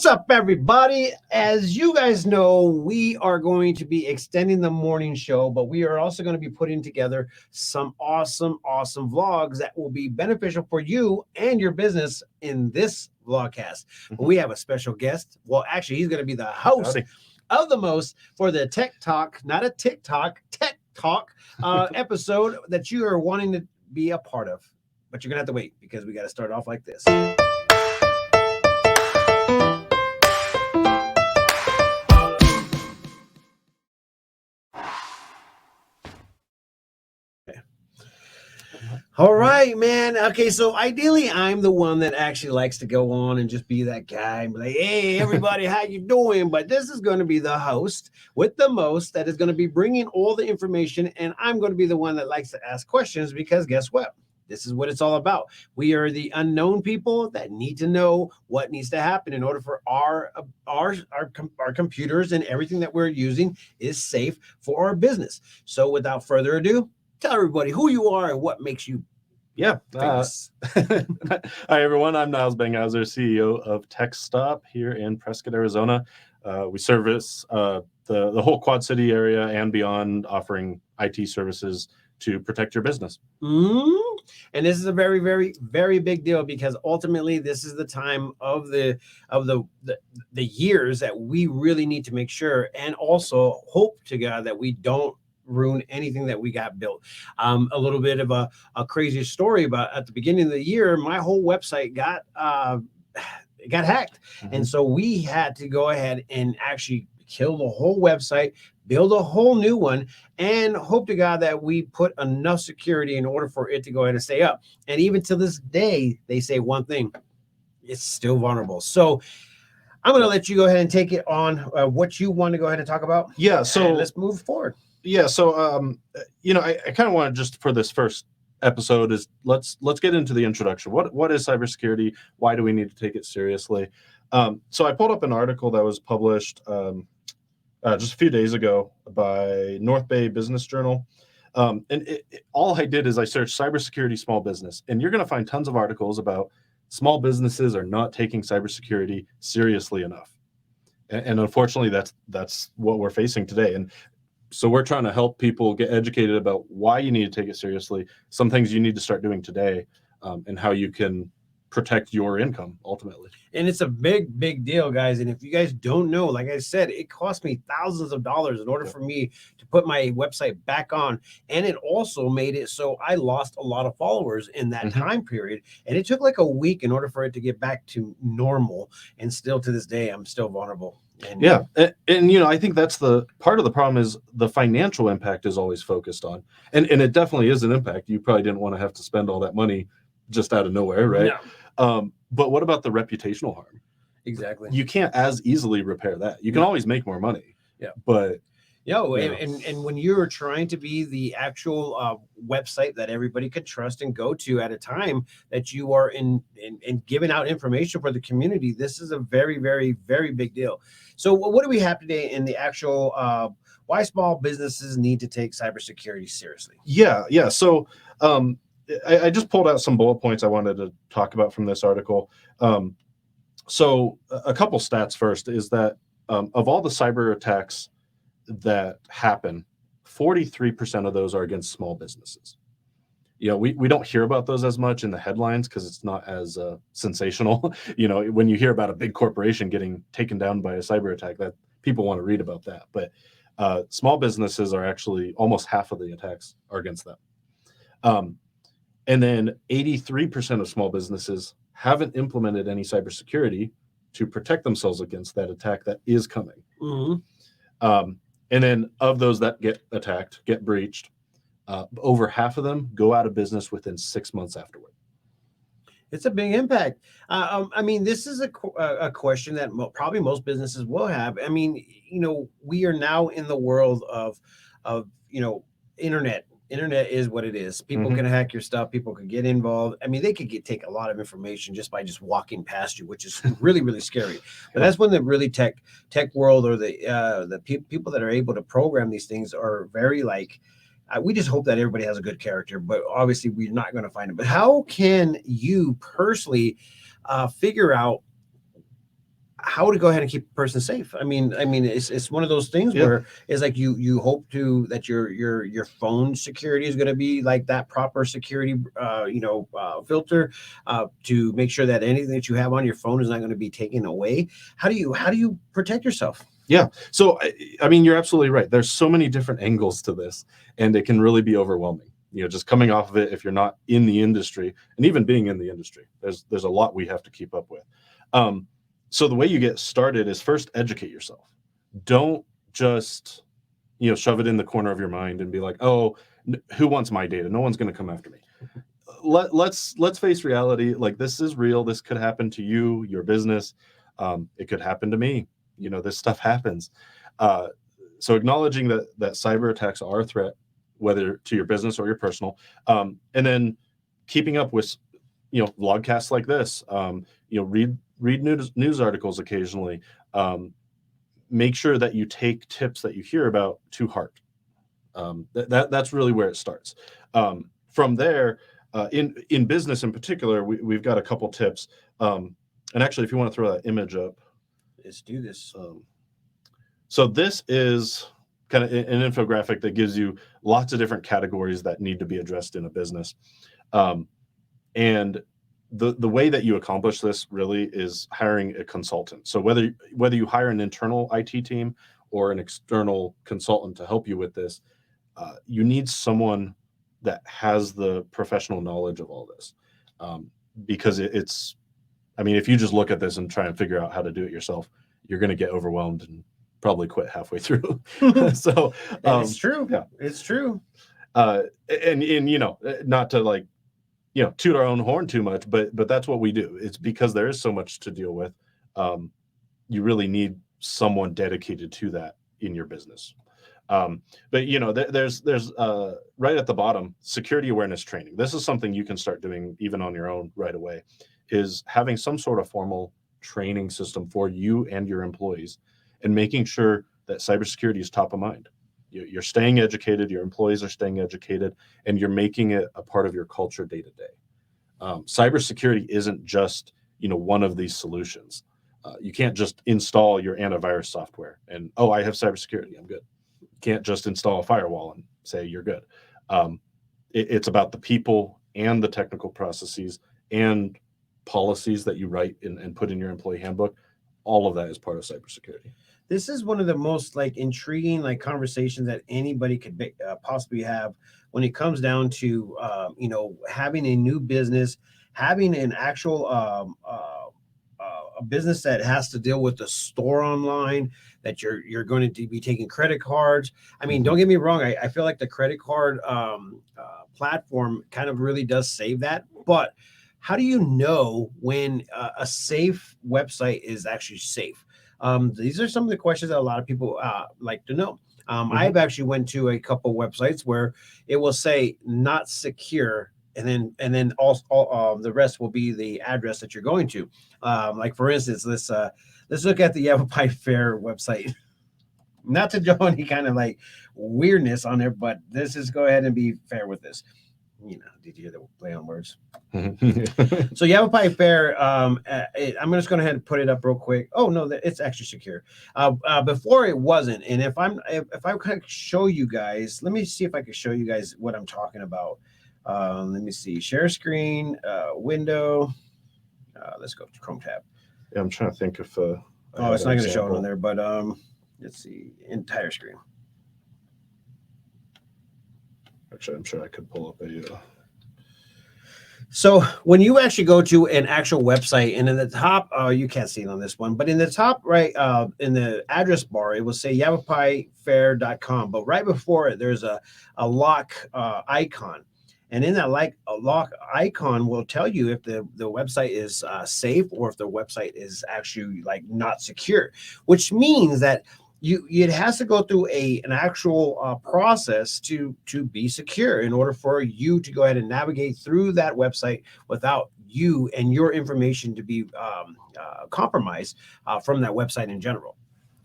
up, everybody? As you guys know, we are going to be extending the morning show, but we are also going to be putting together some awesome vlogs that will be beneficial for you and your business in this vlogcast. We have a special guest. Well, actually, he's going to be the host of the most for the Tech Talk, not a TikTok, Tech Talk episode that you are wanting to be a part of. But you're going to have to wait because we got to start off like this. All right, man. Okay, so ideally, I'm the one that actually likes to go on and just be that guy and be like, hey, everybody, how you doing? But this is going to be the host with the most that is going to be bringing all the information, and I'm going to be the one that likes to ask questions because guess what? This is what it's all about. We are the unknown people that need to know what needs to happen in order for our computers and everything that we're using is safe for our business. So without further ado, tell everybody who you are and what makes you famous. Hi, everyone. I'm Niles Benghauser, CEO of TechStop here in Prescott, Arizona. We service the whole Quad City area and beyond, offering IT services to protect your business. And this is a very, very, very big deal because ultimately this is the time of the years that we really need to make sure and also hope to God that we don't ruin anything that we got built. A little bit of a crazy story about at the beginning of the year, my whole website got hacked. And so we had to go ahead and actually kill the whole website, build a whole new one, and hope to God that we put enough security in order for it to go ahead and stay up. And even to this day, they say one thing, it's still vulnerable. So I'm going to let you go ahead and take it on what you want to go ahead and talk about. Yeah. So let's move forward. Yeah. So, I kind of want to just for this first episode is let's get into the introduction. What is cybersecurity? Why do we need to take it seriously? So I pulled up an article that was published just a few days ago by North Bay Business Journal. And all I did is I searched cybersecurity small business, and you're going to find tons of articles about small businesses are not taking cybersecurity seriously enough. And unfortunately, that's what we're facing today. And so we're trying to help people get educated about why you need to take it seriously, some things you need to start doing today, and how you can protect your income ultimately. And it's a big deal, guys. And if you guys don't know, like I said, it cost me thousands of dollars in order for me to put my website back on. And it also made it so I lost a lot of followers in that time period. And it took like a week in order for it to get back to normal. And still to this day, I'm still vulnerable. And I think that's the part of the problem is the financial impact is always focused on. And it definitely is an impact. You probably didn't want to have to spend all that money just out of nowhere, right? No. But what about the reputational harm? Exactly. You can't as easily repair that. You can always make more money. Yeah. But and when you're trying to be the actual website that everybody could trust and go to at a time that you are in giving out information for the community, this is a very, very, very big deal. So what do we have today in the actual why small businesses need to take cybersecurity seriously? Yeah. So I just pulled out some bullet points I wanted to talk about from this article. So a couple stats first is that of all the cyber attacks that happen, 43% of those are against small businesses. We don't hear about those as much in the headlines because it's not as sensational. When you hear about a big corporation getting taken down by a cyber attack, that people want to read about that. But small businesses are actually almost half of the attacks are against them. And then 83% of small businesses haven't implemented any cybersecurity to protect themselves against that attack that is coming. And then of those that get attacked, get breached, over half of them go out of business within 6 months afterward. It's a big impact. I mean, this is a question that probably most businesses will have. I mean, we are now in the world of internet. Internet is what it is. People can hack your stuff. People can get involved. I mean, they could take a lot of information just by just walking past you, which is really, really scary. But that's when the really tech world or the people that are able to program these things are very we just hope that everybody has a good character, but obviously we're not going to find it. But how can you personally figure out how to go ahead and keep a person safe. I mean, it's one of those things Yeah. where it's like you hope to that your phone security is going to be like that proper security, filter, to make sure that anything that you have on your phone is not going to be taken away. How do you protect yourself? Yeah. So, I mean, you're absolutely right. There's so many different angles to this, and it can really be overwhelming. Just coming off of it, if you're not in the industry, and even being in the industry, there's a lot we have to keep up with. So the way you get started is first educate yourself. Don't just shove it in the corner of your mind and be like, oh, who wants my data? No one's going to come after me. Let's face reality. Like, this is real. This could happen to you, your business. It could happen to me. This stuff happens. So acknowledging that cyber attacks are a threat, whether to your business or your personal, and then keeping up with vlogcasts like this. Read news articles occasionally. Make sure that you take tips that you hear about to heart. That's really where it starts. From there, in business in particular, we've got a couple tips. And actually, if you want to throw that image up, Let's do this. So this is kind of an infographic that gives you lots of different categories that need to be addressed in a business. And the way that you accomplish this really is hiring a consultant. So whether you hire an internal IT team or an external consultant to help you with this, you need someone that has the professional knowledge of all this. Because if you just look at this and try and figure out how to do it yourself, you're going to get overwhelmed and probably quit halfway through. So It's true. Yeah, it's true. And not to toot our own horn too much, but that's what we do. It's because there is so much to deal with. You really need someone dedicated to that in your business. But there's right at the bottom, security awareness training. This is something you can start doing even on your own right away, is having some sort of formal training system for you and your employees, and making sure that cybersecurity is top of mind. You're staying educated, your employees are staying educated, and you're making it a part of your culture day to day. Cybersecurity isn't just one of these solutions. You can't just install your antivirus software and, oh, I have cybersecurity, I'm good. You can't just install a firewall and say you're good. It's about the people and the technical processes and policies that you write and put in your employee handbook. All of that is part of cybersecurity. This is one of the most intriguing conversations that anybody could possibly have when it comes down to having a new business, having an actual a business that has to deal with the store online, that you're going to be taking credit cards. I mean, don't get me wrong. I feel like the credit card platform kind of really does save that. But how do you know when a safe website is actually safe? These are some of the questions that a lot of people like to know. I've actually went to a couple websites where it will say not secure, and then all the rest will be the address that you're going to. For instance, let's look at the Yavapai Fair website. Not to draw any kind of weirdness on there, but let's just go ahead and be fair with this. Did you hear the play on words? So Yavapai Fair, I'm just going to ahead and put it up real quick. Oh no, it's actually secure. Before it wasn't, and if I can show you guys, let me see if I can show you guys what I'm talking about. Let me see, share screen, window. Let's go to Chrome tab. Yeah, I'm trying to think if. It's not going to show it on there, but let's see, entire screen. Actually, I'm sure I could pull up a. So when you actually go to an actual website, and in the top, you can't see it on this one, but in the top right, in the address bar, it will say yavapaifair.com. But right before it, there's a lock icon. And in that lock icon will tell you if the website is safe, or if the website is actually not secure, which means that it has to go through an actual process to be secure, in order for you to go ahead and navigate through that website without you and your information to be compromised from that website in general.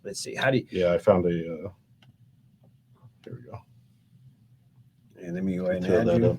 Let's see, how do you? Yeah, I found a. Here we go. And let me go ahead and add you. Up.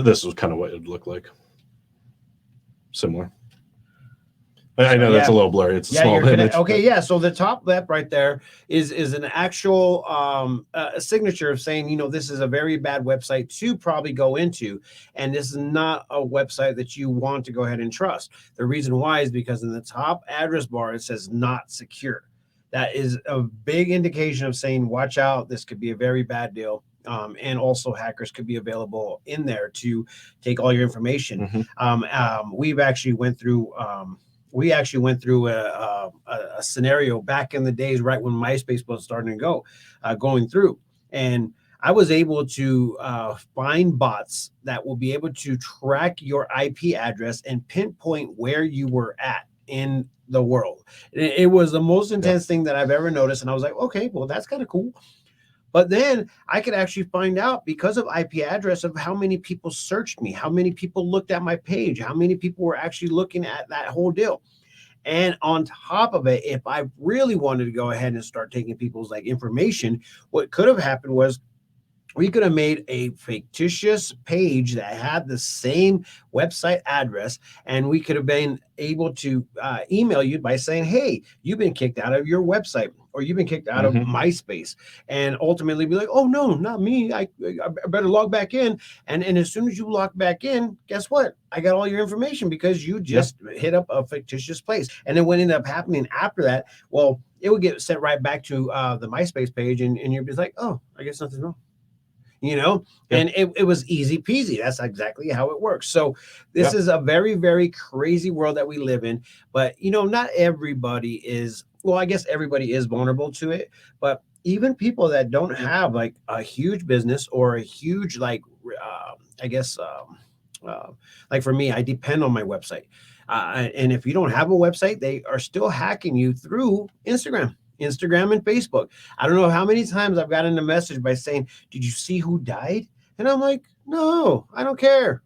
This was kind of what it would look like. Similar. I know So, that's yeah. a little blurry. It's a Yeah, small you're image. okay. Yeah, so the top left right there is an actual a signature of saying, this is a very bad website to probably go into, and this is not a website that you want to go ahead and trust. The reason why is because in the top address bar it says not secure. That is a big indication of saying, watch out, this could be a very bad deal. And also hackers could be available in there to take all your information. We've actually went through a scenario back in the days, right when MySpace was starting to going through, and I was able to find bots that will be able to track your IP address and pinpoint where you were at in the world. It was the most intense thing that I've ever noticed, and I was like, okay, well, that's kind of cool. But then I could actually find out because of IP address of how many people searched me, how many people looked at my page, how many people were actually looking at that whole deal. And on top of it, if I really wanted to go ahead and start taking people's information, what could have happened was we could have made a fictitious page that had the same website address, and we could have been able to email you by saying, hey, you've been kicked out of your website, or you've been kicked out of MySpace, and ultimately be like, oh no, not me, I better log back in. And as soon as you log back in, guess what, I got all your information because you just hit up a fictitious place. And then what ended up happening after that, well, it would get sent right back to the MySpace page, and you'd be like, oh, I guess nothing's wrong. And it was easy peasy. That's exactly how it works. So this is a very, very crazy world that we live in. But, not everybody is, well, I guess everybody is vulnerable to it. But even people that don't have like a huge business or a huge, I guess, like for me, I depend on my website. And if you don't have a website, they are still hacking you through Instagram and Facebook. I don't know how many times I've gotten a message by saying, did you see who died? And I'm like, no, I don't care.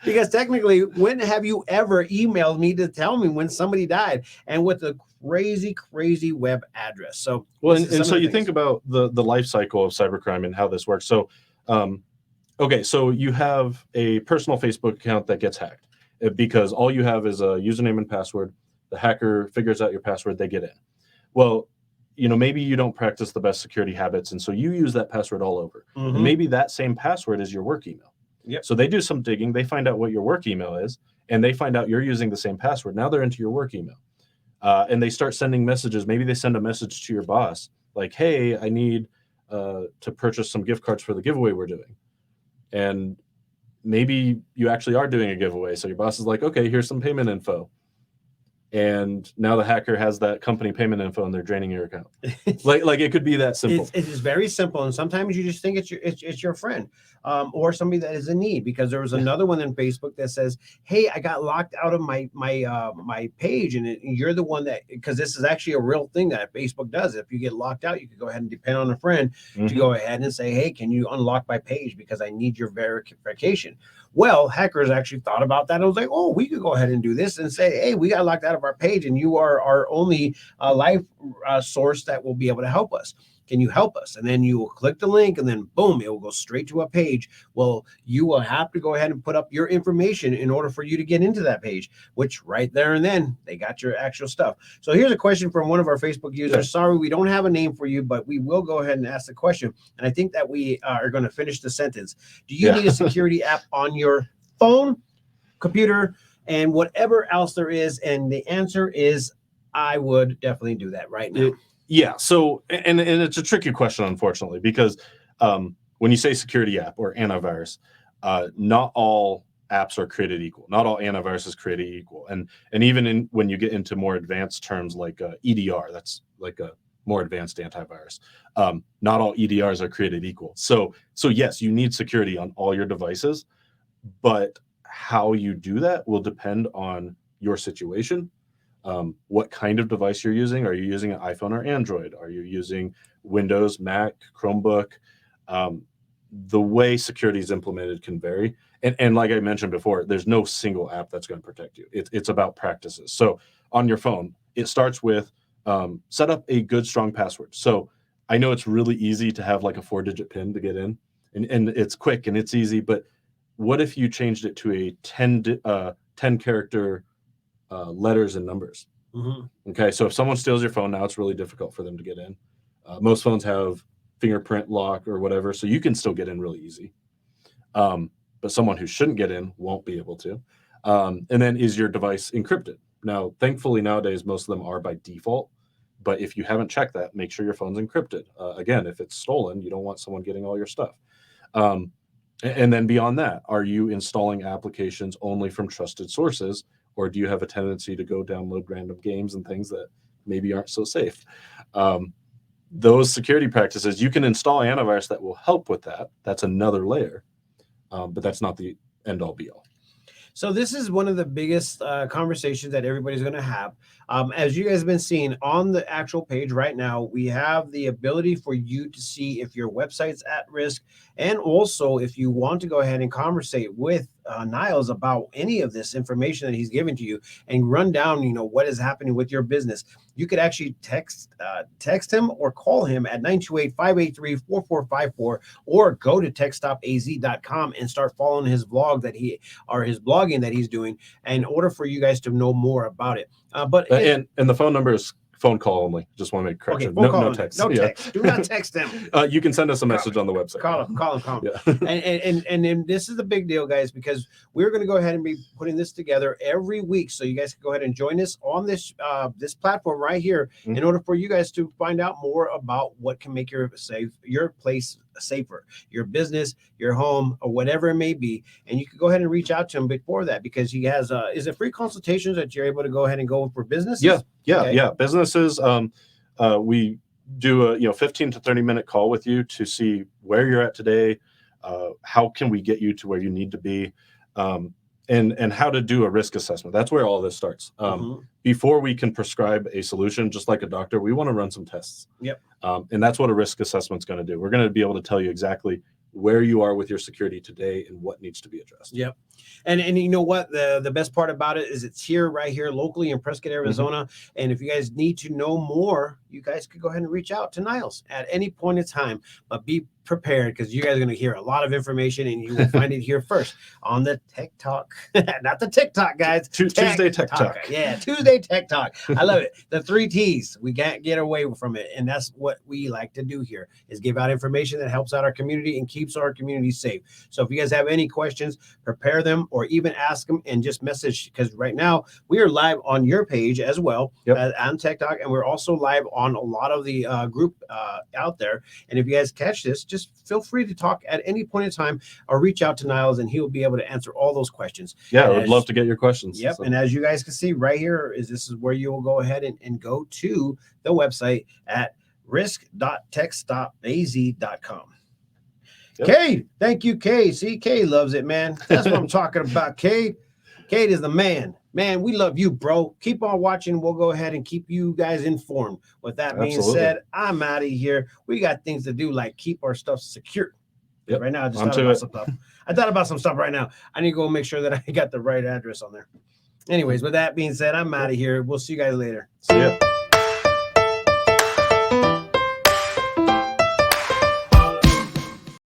Because technically, when have you ever emailed me to tell me when somebody died, and with a crazy, crazy web address? So, well, and so you think about the life cycle of cybercrime and how this works. So, okay, so you have a personal Facebook account that gets hacked because all you have is a username and password. The hacker figures out your password, they get in. Well, maybe you don't practice the best security habits, and so you use that password all over. And maybe that same password is your work email. So they do some digging, they find out what your work email is, and they find out you're using the same password. Now they're into your work email. And they start sending messages. Maybe they send a message to your boss, like, hey, I need to purchase some gift cards for the giveaway we're doing. And maybe you actually are doing a giveaway. So your boss is like, okay, here's some payment info. And now the hacker has that company payment info, and they're draining your account. like it could be that simple. It is very simple, and sometimes you just think it's your friend, or somebody that is in need. Because there was another one on Facebook that says, "Hey, I got locked out of my page, and you're the one that," because this is actually a real thing that Facebook does. If you get locked out, you can go ahead and depend on a friend to go ahead and say, "Hey, can you unlock my page because I need your verification?" Well, hackers actually thought about that. I was like, oh, we could go ahead and do this and say, hey, we got locked out of our page, and you are our only life source that will be able to help us. Can you help us? And then you will click the link, and then boom, it will go straight to a page. Well, you will have to go ahead and put up your information in order for you to get into that page, which right there and then they got your actual stuff. So here's a question from one of our Facebook users. Sorry, we don't have a name for you, but we will go ahead and ask the question. And I think that we are going to finish the sentence. Do you need a security app on your phone, computer, and whatever else there is? And the answer is, I would definitely do that right now. Yeah. So, and it's a tricky question, unfortunately, because when you say security app or antivirus, not all apps are created equal. Not all antivirus is created equal. And even when you get into more advanced terms like EDR, that's like a more advanced antivirus. Not all EDRs are created equal. So yes, you need security on all your devices, but how you do that will depend on your situation. What kind of device you're using. Are you using an iPhone or Android? Are you using Windows, Mac, Chromebook? The way security is implemented can vary. And like I mentioned before, there's no single app that's going to protect you. It's about practices. So on your phone, it starts with set up a good, strong password. So I know it's really easy to have like a 4-digit PIN to get in, and it's quick and it's easy. But what if you changed it to a 10 character letters and numbers. Okay, so if someone steals your phone now, it's really difficult for them to get in. Most phones have fingerprint lock or whatever, so you can still get in really easy. But someone who shouldn't get in won't be able to. And then, is your device encrypted? Now, thankfully, nowadays, most of them are by default. But if you haven't checked that, make sure your phone's encrypted. Again, if it's stolen, you don't want someone getting all your stuff. And then beyond that, are you installing applications only from trusted sources, or do you have a tendency to go download random games and things that maybe aren't so safe? Those security practices, you can install antivirus that will help with that. That's another layer, but that's not the end all be all. So this is one of the biggest conversations that everybody's going to have. As you guys have been seeing on the actual page right now, we have the ability for you to see if your website's at risk, and also if you want to go ahead and conversate with Niles about any of this information that he's giving to you and run down, what is happening with your business. You could actually text him or call him at 928-583-4454, or go to techstopaz.com and start following his vlog his blogging that he's doing in order for you guys to know more about it. And the phone number is phone call only. Just want to make correction. Okay, no text. No text. Do not text them. You can send us a message on the website. Call him. Yeah. And then this is the big deal, guys, because we're going to go ahead and be putting this together every week, so you guys can go ahead and join us on this platform right here in order for you guys to find out more about what can make your place safer, your business, your home, or whatever it may be. And you can go ahead and reach out to him before that, because he has is it free consultations that you're able to go ahead and go for businesses? Yeah. Businesses, we do a 15 to 30-minute call with you to see where you're at today, how can we get you to where you need to be, and how to do a risk assessment. That's where all this starts. Before we can prescribe a solution, just like a doctor, we want to run some tests. And that's what a risk assessment is going to do. We're going to be able to tell you exactly where you are with your security today and what needs to be addressed. And you know what, the best part about it is it's right here locally in Prescott, Arizona. And if you guys need to know more, you guys could go ahead and reach out to Niles at any point in time. But be prepared, because you guys are going to hear a lot of information, and you will find it here first on the Tech Talk. Not the TikTok, guys. Tuesday Tech Talk. Yeah, Tuesday Tech Talk. I love it. The 3 T's. We can't get away from it. And that's what we like to do here, is give out information that helps out our community and keeps our community safe. So if you guys have any questions, prepare them, or even ask them and just message, because right now we are live on your page as well on Tech Talk, and we're also live on a lot of the group out there. And if you guys catch this, just feel free to talk at any point in time, or reach out to Niles, and he'll be able to answer all those questions. I would love to get your questions. So. And as you guys can see right here, this is where you will go ahead and go to the website at risk.techstopaz.com. Cade, thank you, Cade. See, Cade loves it, man. That's what I'm talking about, Cade. Cade is the man. Man, we love you, bro. Keep on watching. We'll go ahead and keep you guys informed. With that being said, I'm out of here. We got things to do, like keep our stuff secure. Right now, I just thought about some stuff. I thought about some stuff right now. I need to go make sure that I got the right address on there. Anyways, with that being said, I'm out of here. We'll see you guys later. See ya.